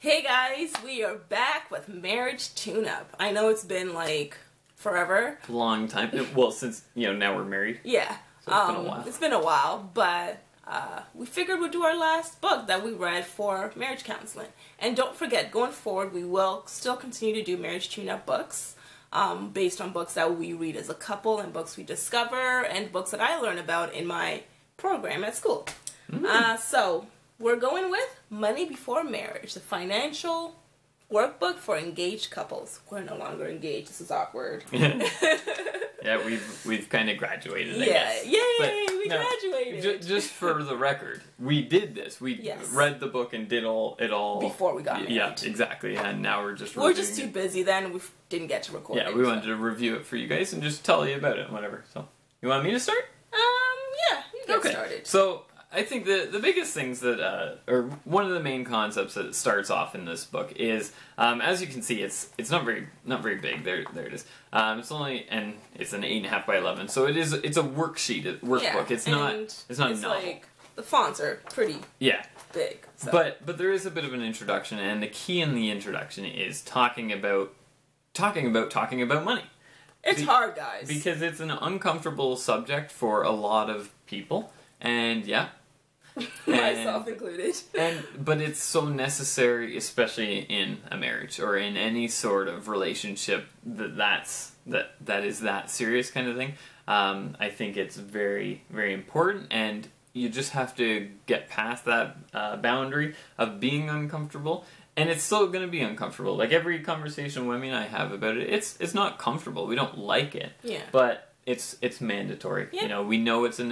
Hey guys, we are back with Marriage Tune-Up. I know it's been like forever. Long time. Well, since, now we're married. Yeah. So it's been a while. It's been a while, but we figured we'd do our last book that we read for marriage counseling. And don't forget, going forward, we will still continue to do Marriage Tune-Up books based on books that we read as a couple and books we discover and books that I learn about in my program at school. So we're going with Money Before Marriage, the financial workbook for engaged couples. We're no longer engaged. This is awkward. Yeah, we've kind of graduated, I guess. Yay, we graduated. Just for the record, we did this. We read the book and did it all before we got married. Yeah, exactly. And now we're just too busy then. We didn't get to record it. Yeah, we wanted to review it for you guys and just tell you about it and whatever. So, you want me to start? Yeah, you get started. So, I think the biggest things that, or one of the main concepts that starts off in this book is, as you can see, it's not very big. There it is. It's only, and it's an 8.5 by 11. So it's a worksheet, workbook. It's not a novel. Like the fonts are pretty big. So. But there is a bit of an introduction, and the key in the introduction is talking about money. It's hard, guys, because it's an uncomfortable subject for a lot of people, and myself included. But it's so necessary, especially in a marriage or in any sort of relationship that is that serious kind of thing. I think it's very, very important, and you just have to get past that boundary of being uncomfortable. And it's still going to be uncomfortable. Like every conversation Wemi and I have about it, it's not comfortable. We don't like it. Yeah. But it's mandatory. Yeah. We know it's a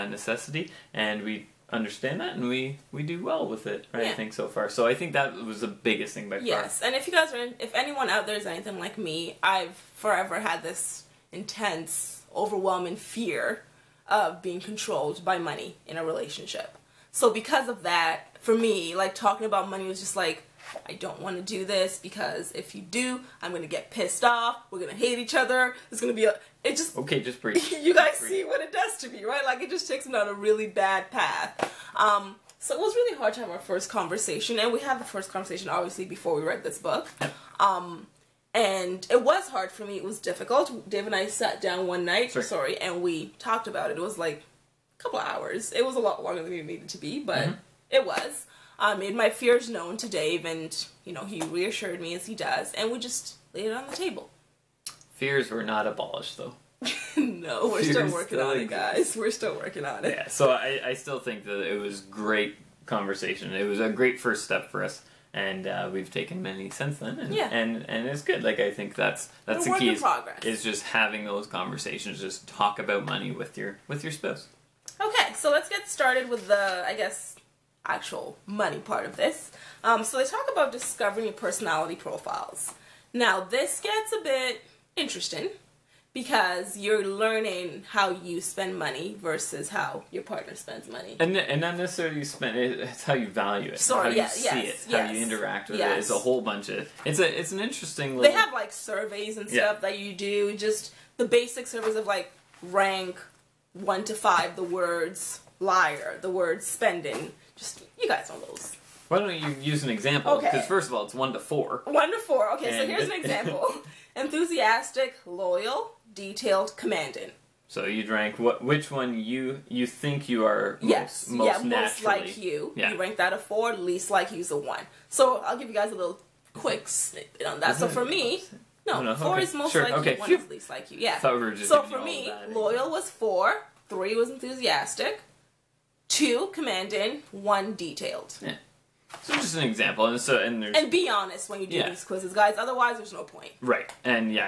necessity, and we understand that, and we do well with it, right? Yeah. I think so far. So I think that was the biggest thing by far. Yes, and if anyone out there is anything like me, I've forever had this intense, overwhelming fear of being controlled by money in a relationship. So because of that, for me, like talking about money was just like, I don't want to do this because if you do, I'm going to get pissed off. We're going to hate each other. It's going to be okay, just breathe. You guys see what it does to me, right? Like it just takes me down a really bad path. So it was really hard to have our first conversation, and we had the first conversation obviously before we read this book. And it was hard for me. It was difficult. Dave and I sat down one night, and we talked about it. It was like a couple of hours. It was a lot longer than it needed to be, but it was. I made my fears known to Dave, and, he reassured me as he does, and we just laid it on the table. Fears were not abolished, though. No, we're still working on it, guys. We're still working on it. Yeah, so I still think that it was great conversation. It was a great first step for us, and we've taken many since then, and it's good. Like, I think that's the key is just having those conversations, just talk about money with your spouse. Okay, so let's get started with the, actual money part of this. So they talk about discovering your personality profiles. Now this gets a bit interesting because you're learning how you spend money versus how your partner spends money. And not necessarily you spend it, it's how you value it. How you see it, how you interact with it. It's a whole bunch of, it's an interesting little... They have like surveys and stuff that you do, just the basic surveys of like rank 1 to 5 the words liar, the word spending. Just, you guys know those. Why don't you use an example? Okay. Because first of all, it's 1 to 4. 1 to 4. Okay, so here's an example. Enthusiastic, loyal, detailed, commanding. So you'd rank which one you think you are most naturally. Most like you. Yeah. You rank that a 4, least like you's a 1. So I'll give you guys a little quick snippet on that. So for me, 4 is most like you, 1 is least like you. Yeah. I thought we were just so for me, loyal was 4, 3 was enthusiastic, 2 commanding, 1 detailed. Yeah. So just an example, and be honest when you do these quizzes, guys. Otherwise, there's no point. Right, and you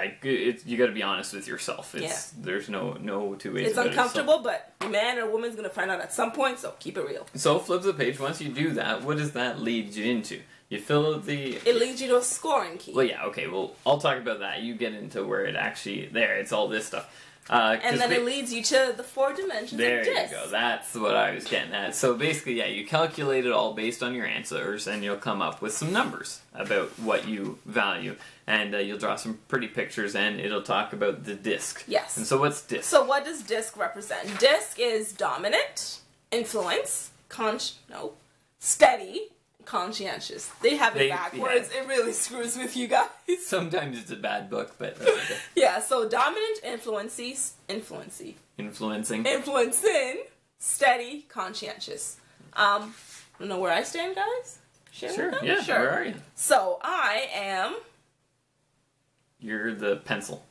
got to be honest with yourself. There's no two ways. It's uncomfortable, but a man or woman's gonna find out at some point. So keep it real. So flip the page. Once you do that, what does that lead you into? You fill out the... It leads you to a scoring key. Well, yeah, okay. Well, I'll talk about that. You get into where it actually it's all this stuff. And then it leads you to the 4 dimensions of disc. There you go. That's what I was getting at. So basically, you calculate it all based on your answers, and you'll come up with some numbers about what you value. And you'll draw some pretty pictures, and it'll talk about the disc. Yes. And so what's disc? So what does disc represent? Disc is dominant, influence, steady, conscientious. They have it backwards. Yeah. It really screws with you guys. Sometimes it's a bad book, but that's okay. Yeah, so dominant, influencing, steady, conscientious. I don't know where I stand, guys. Sure. Yeah. Sure. Where are you? So I am. You're the pencil.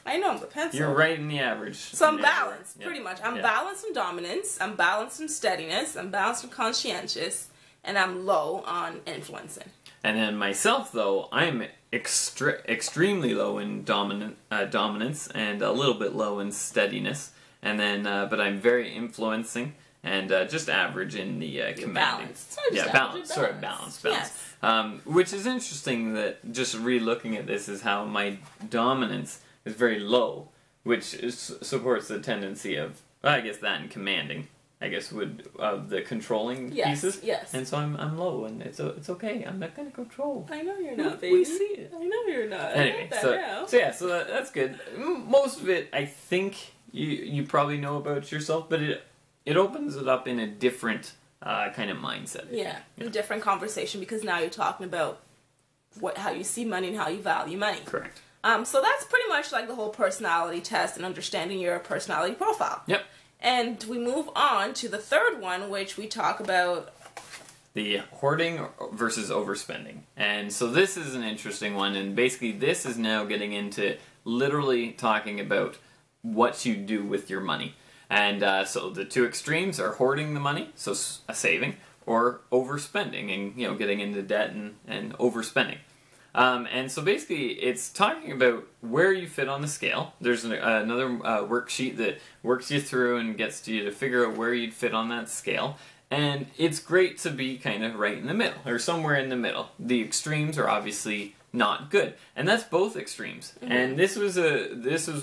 I know I'm the pencil. You're right in the average. So I'm balanced, pretty much. I'm balanced in dominance. I'm balanced in steadiness. I'm balanced in conscientious. And I'm low on influencing. And then myself, though, I'm extremely low in dominance and a little bit low in steadiness. And then, but I'm very influencing and just average in the commanding. Balanced. Balanced. Yes. Which is interesting that just re-looking at this is how my dominance is very low, which supports the tendency of, well, I guess that and commanding. I guess would the controlling pieces. Yes. And so I'm low, and it's okay. I'm not gonna control. I know you're not, baby. We see it. I know you're not. Anyway, so that's good. Most of it, I think you probably know about yourself, but it opens it up in a different kind of mindset. Yeah, a different conversation because now you're talking about how you see money and how you value money. Correct. So that's pretty much like the whole personality test and understanding your personality profile. Yep. And we move on to the third one, which we talk about the hoarding versus overspending. And so this is an interesting one, and basically this is now getting into literally talking about what you do with your money. And so the two extremes are hoarding the money, so a saving, or overspending and getting into debt and overspending. And so basically, it's talking about where you fit on the scale. There's another worksheet that works you through and gets you to figure out where you'd fit on that scale. And it's great to be kind of right in the middle, or somewhere in the middle. The extremes are obviously not good, and that's both extremes. Mm-hmm. And this was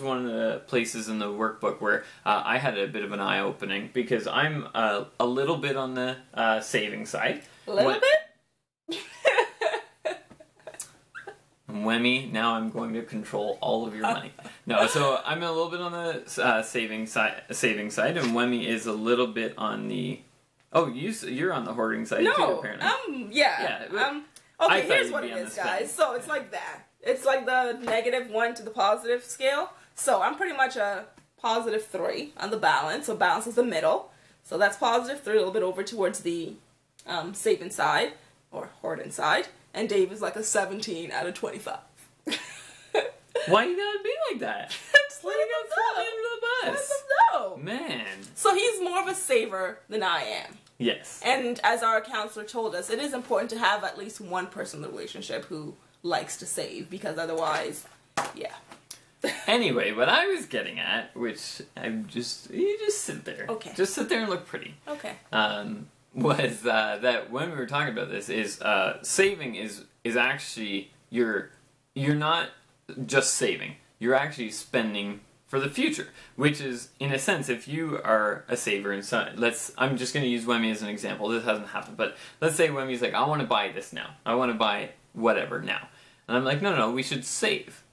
one of the places in the workbook where I had a bit of an eye opening because I'm a little bit on the saving side. A little bit. Wemi, now I'm going to control all of your money. No, so I'm a little bit on the saving side, and Wemi is a little bit on the. Oh, you're on the hoarding side too, apparently. Okay, here's what it is, guys. So it's like that. It's like the -1 to the positive scale. So I'm pretty much a +3 on the balance. So balance is the middle. So that's +3, a little bit over towards the saving side or hoarding side. And Dave is like a 17 out of 25. Why you gotta be like that? Just let him throw me under the bus. Let him know. Man. So he's more of a saver than I am. Yes. And as our counselor told us, it is important to have at least one person in the relationship who likes to save, because otherwise, yeah. Anyway, what I was getting at, which you just sit there. Okay. Just sit there and look pretty. Okay. Was that when we were talking about this is saving is actually you're not just saving, you're actually spending for the future, which is in a sense, if you are a saver and so I'm just going to use Wemi as an example. This hasn't happened, but let's say Wemi's like, I want to buy this now, I want to buy whatever now, and I'm like, no, we should save.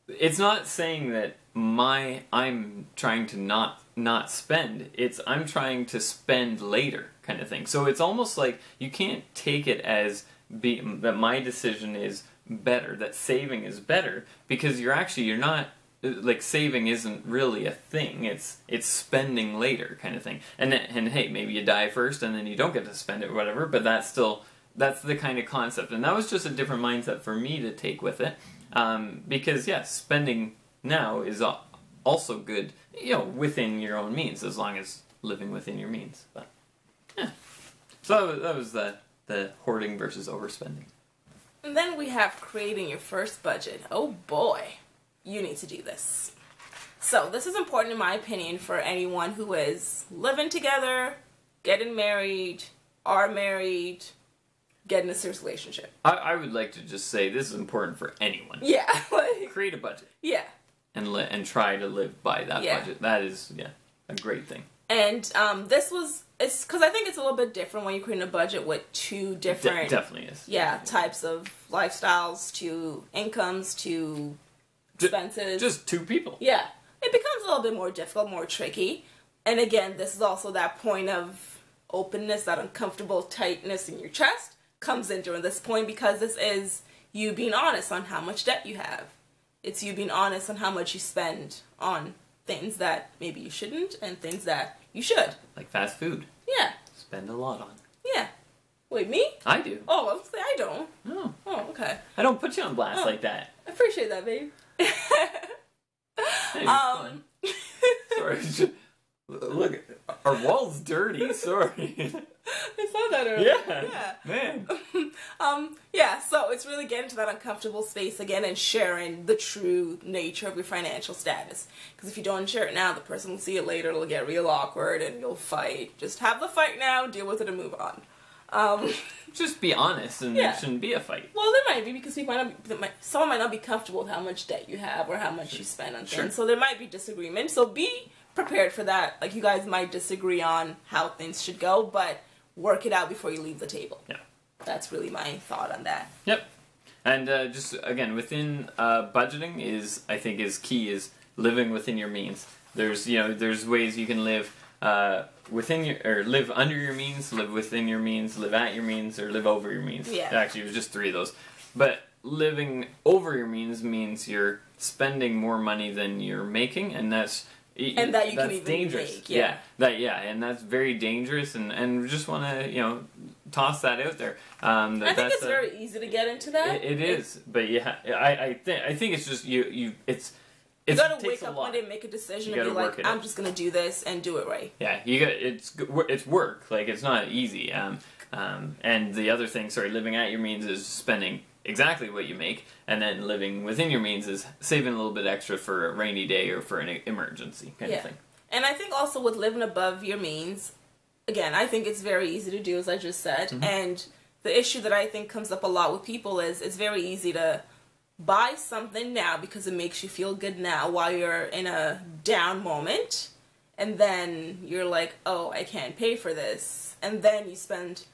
It's not saying that I'm trying to not spend. It's I'm trying to spend later kind of thing. So it's almost like you can't take it as that my decision is better, that saving is better, because you're not like saving isn't really a thing. It's spending later kind of thing. And hey, maybe you die first and then you don't get to spend it or whatever, but that's the kind of concept. And that was just a different mindset for me to take with it. Because yes, spending now is also good, within your own means, as long as living within your means. But yeah, so that was the hoarding versus overspending. And then we have creating your first budget. Oh boy, you need to do this. So this is important in my opinion for anyone who is living together, getting married, are married, get in a serious relationship. I would like to just say this is important for anyone. Yeah. Create a budget. Yeah. And try to live by that budget. That is, a great thing. And it's because I think it's a little bit different when you're creating a budget with two different... definitely is. Yeah, types of lifestyles, to incomes, to expenses. Just two people. Yeah. It becomes a little bit more difficult, more tricky. And again, this is also that point of openness, that uncomfortable tightness in your chest. comes in during this point, because this is you being honest on how much debt you have. It's you being honest on how much you spend on things that maybe you shouldn't and things that you should. Like fast food. Yeah. Spend a lot on. Yeah. Wait, me? I do. Oh, I was gonna say I don't. No. Oh, okay. I don't put you on blast like that. I appreciate that, babe. Hey, fun. Sorry. Look, our wall's dirty. Sorry. I saw that earlier. Yeah. Man. Yeah, so it's really getting to that uncomfortable space again and sharing the true nature of your financial status. Because if you don't share it now, the person will see it later, it'll get real awkward and you'll fight. Just have the fight now, deal with it, and move on. Just be honest, and there shouldn't be a fight. Well, there might be, because someone might not be comfortable with how much debt you have or how much you spend on things. So there might be disagreement. So be prepared for that. Like, you guys might disagree on how things should go, but work it out before you leave the table. Yeah. That's really my thought on that. Yep. And just, again, within budgeting I think is key, is living within your means. There's ways you can live live under your means, live within your means, live at your means, or live over your means. Yeah. Actually, it was just 3 of those. But living over your means means you're spending more money than you're making, and that's that you can even dangerous. Make, yeah. And that's very dangerous, and we just want to toss that out there. I think it's very easy to get into that. It is, but yeah, I think it's just you gotta wake up one day and make a decision and be like, I'm just gonna do this and do it right. Yeah, it's work. Like, it's not easy. And the other thing, living at your means is spending exactly what you make, and then living within your means is saving a little bit extra for a rainy day or for an emergency kind of thing. And I think also with living above your means, again, I think it's very easy to do, as I just said. Mm-hmm. And the issue that I think comes up a lot with people is it's very easy to buy something now because it makes you feel good now while you're in a down moment, and then you're like, oh, I can't pay for this, and then you spend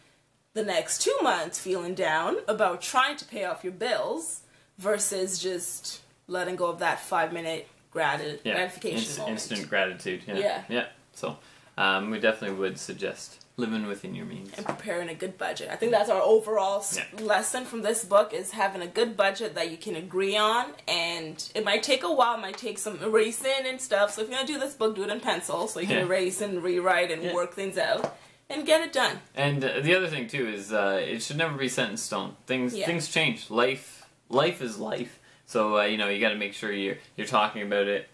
the next 2 months feeling down about trying to pay off your bills versus just letting go of that 5-minute gratification moment. Instant gratitude. Yeah. So we definitely would suggest living within your means. And preparing a good budget. I think that's our overall lesson from this book, is having a good budget that you can agree on. And it might take a while, it might take some erasing and stuff. So if you're going to do this book, do it in pencil so you can erase and rewrite and work things out and get it done. And the other thing too is it should never be set in stone. Things change. Life is life. So you got to make sure you're talking about it,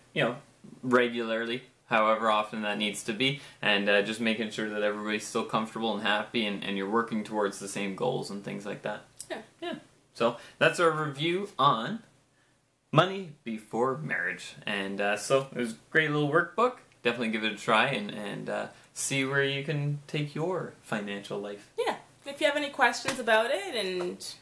regularly, however often that needs to be, and just making sure that everybody's still comfortable and happy, and you're working towards the same goals and things like that. Yeah. So that's our review on Money Before Marriage, and so it was a great little workbook. Definitely give it a try and see where you can take your financial life. Yeah. If you have any questions about it, and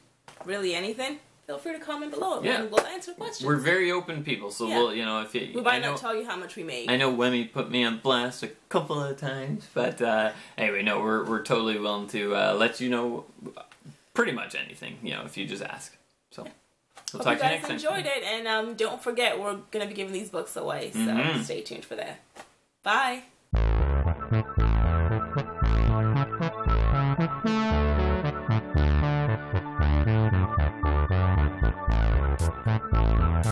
really anything, feel free to comment below, and we'll answer questions. We're very open people, so we'll, if you... We might not tell you how much we make. I know Wemi put me on blast a couple of times, but anyway, no, we're totally willing to let you know pretty much anything, if you just ask. So, we'll talk to you next time. Hope you guys enjoyed it, and don't forget, we're going to be giving these books away, so stay tuned for that. Bye!